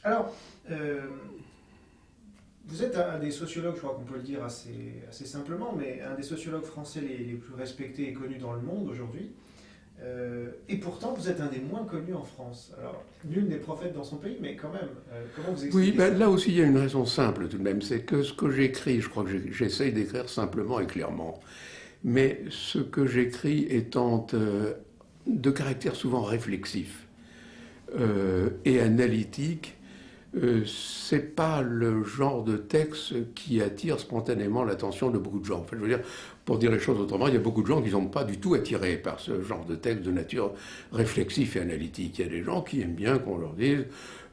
Alors, vous êtes un des sociologues, je crois qu'on peut le dire assez simplement, mais un des sociologues français les plus respectés et connus dans le monde aujourd'hui. Et pourtant, vous êtes un des moins connus en France. Alors, nul n'est prophète dans son pays, mais quand même, comment vous expliquez Oui, ben, là aussi, il y a une raison simple tout de même. C'est que ce que j'écris, je crois que j'essaye d'écrire simplement et clairement. Mais ce que j'écris étant de caractère souvent réflexif et analytique, c'est pas le genre de texte qui attire spontanément l'attention de beaucoup de gens. Enfin, je veux dire, pour dire les choses autrement, il y a beaucoup de gens qui ne sont pas du tout attirés par ce genre de texte de nature réflexive et analytique. Il y a des gens qui aiment bien qu'on leur dise,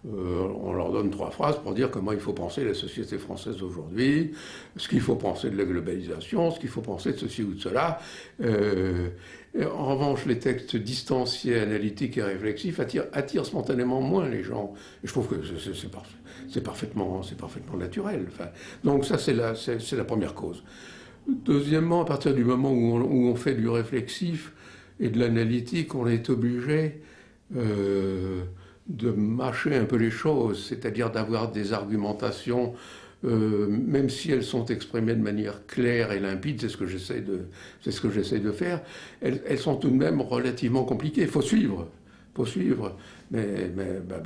on leur donne 3 phrases pour dire comment il faut penser la société française aujourd'hui, ce qu'il faut penser de la globalisation, ce qu'il faut penser de ceci ou de cela. En revanche, les textes distanciés, analytiques et réflexifs attirent spontanément moins les gens. Et je trouve que c'est parfaitement naturel. Enfin, donc ça, c'est la première cause. Deuxièmement, à partir du moment où on fait du réflexif et de l'analytique, on est obligé de mâcher un peu les choses, c'est-à-dire d'avoir des argumentations, même si elles sont exprimées de manière claire et limpide, c'est ce que j'essaie de faire, elles sont tout de même relativement compliquées. Il faut suivre. Mais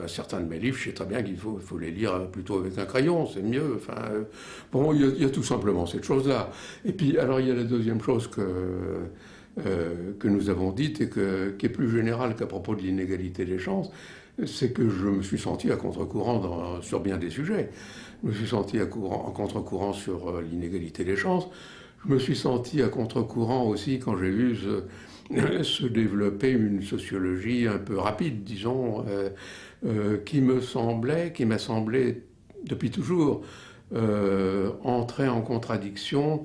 certains de mes livres, je sais très bien qu'il faut les lire plutôt avec un crayon, c'est mieux. Enfin, bon, il y a tout simplement cette chose-là. Et puis, alors, il y a la deuxième chose que nous avons dite et qui est plus générale qu'à propos de l'inégalité des chances, c'est que je me suis senti à contre-courant sur bien des sujets. Je me suis senti en contre-courant sur l'inégalité des chances. Je me suis senti à contre-courant aussi quand j'ai vu se développer une sociologie un peu rapide, disons, qui m'a semblé depuis toujours entrer en contradiction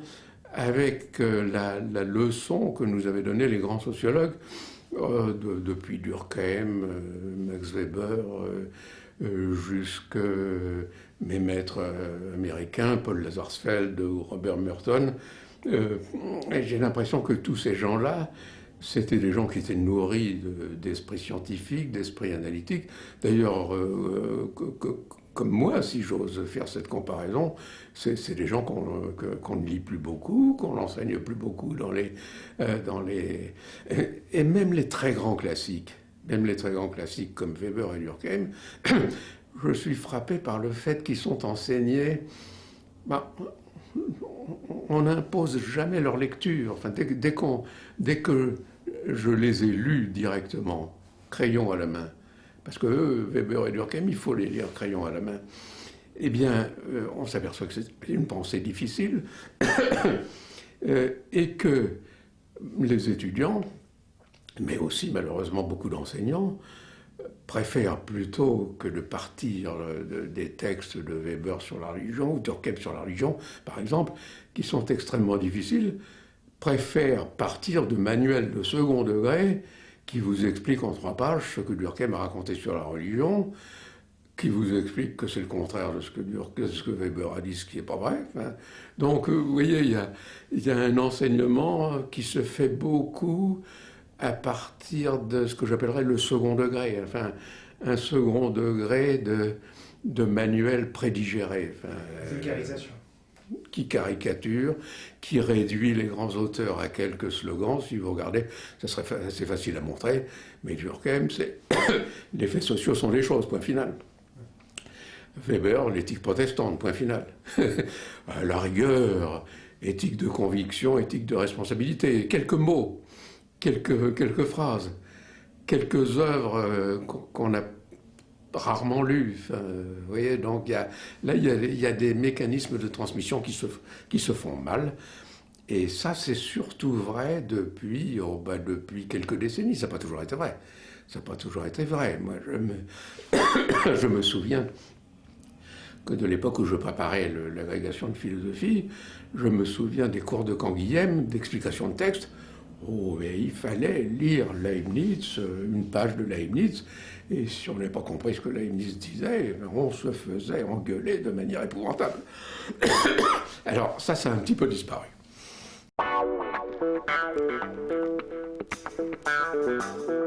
avec la leçon que nous avaient donnée les grands sociologues depuis Durkheim, Max Weber, jusque mes maîtres américains, Paul Lazarsfeld ou Robert Merton. Et j'ai l'impression que tous ces gens-là, c'était des gens qui étaient nourris d'esprit scientifique, d'esprit analytique. D'ailleurs, comme moi, si j'ose faire cette comparaison, c'est des gens qu'on ne lit plus beaucoup, qu'on n'enseigne plus beaucoup et même les très grands classiques, comme Weber et Durkheim, je suis frappé par le fait qu'ils sont enseignés. On n'impose jamais leur lecture. Enfin, dès que je les ai lus directement, crayon à la main, parce que Weber et Durkheim, il faut les lire crayon à la main, eh bien, on s'aperçoit que c'est une pensée difficile et que les étudiants, mais aussi malheureusement beaucoup d'enseignants, préfèrent plutôt que de partir des textes de Weber sur la religion ou Durkheim sur la religion, par exemple, qui sont extrêmement difficiles, préfèrent partir de manuels de second degré qui vous expliquent en 3 pages ce que Durkheim a raconté sur la religion, qui vous expliquent que c'est le contraire de ce que Weber a dit, ce qui n'est pas vrai. Enfin, donc, vous voyez, il y a un enseignement qui se fait beaucoup à partir de ce que j'appellerais le second degré, enfin, un second degré de manuel prédigéré. Enfin, vulgarisation. Qui caricature, qui réduit les grands auteurs à quelques slogans. Si vous regardez, ça serait assez facile à montrer, mais Durkheim, c'est les faits sociaux sont les choses, point final. Weber, l'éthique protestante, point final. La rigueur, éthique de conviction, éthique de responsabilité, quelques mots, quelques phrases, quelques œuvres qu'on a rarement lues. Enfin, vous voyez, donc il y a des mécanismes de transmission qui se font mal. Et ça, c'est surtout vrai depuis quelques décennies. Ça n'a pas toujours été vrai. Moi, je me souviens que de l'époque où je préparais l'agrégation de philosophie, je me souviens des cours de Canguilhem, d'explication de texte. Oh, mais il fallait lire Leibniz, une page de Leibniz, et si on n'avait pas compris ce que Leibniz disait, on se faisait engueuler de manière épouvantable. Alors, ça a un petit peu disparu. Merci.